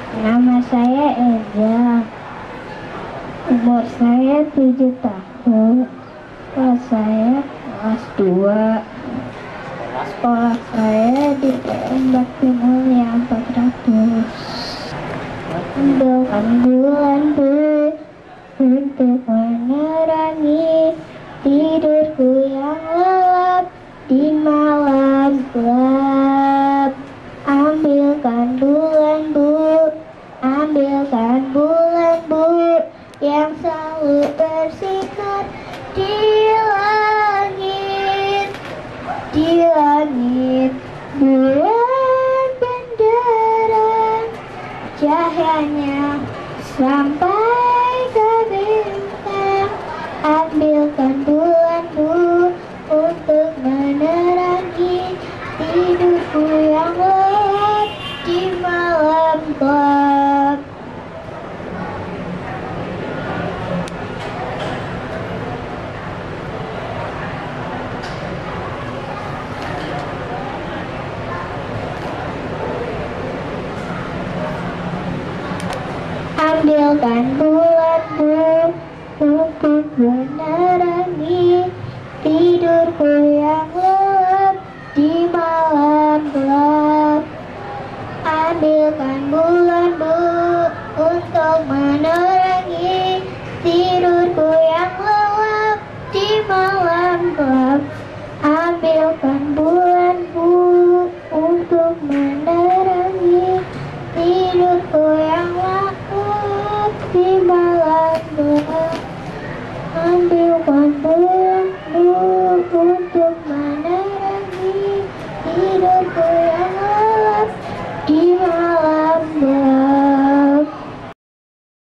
Nama saya Eza. Umur saya 7 tahun. Kelas saya kelas 2. Sekolah saya di PM Bakti Mulia 400. Ambilkan bulan bu untuk menerangi tidurku yang lelap di malam gelap. Ambilkan bulan bu, ambilkan bulan bu, yang selalu bersinar di langit, di langit. Bulan benderang cahayanya sampai ke bintang. Ambilkan bulan bu untuk menerangi tidurku yang lelap di malam gelap. Ambilkan bulan bu untuk menerangi tidurku yang lelap di malam gelap. Ambilkan bulan bu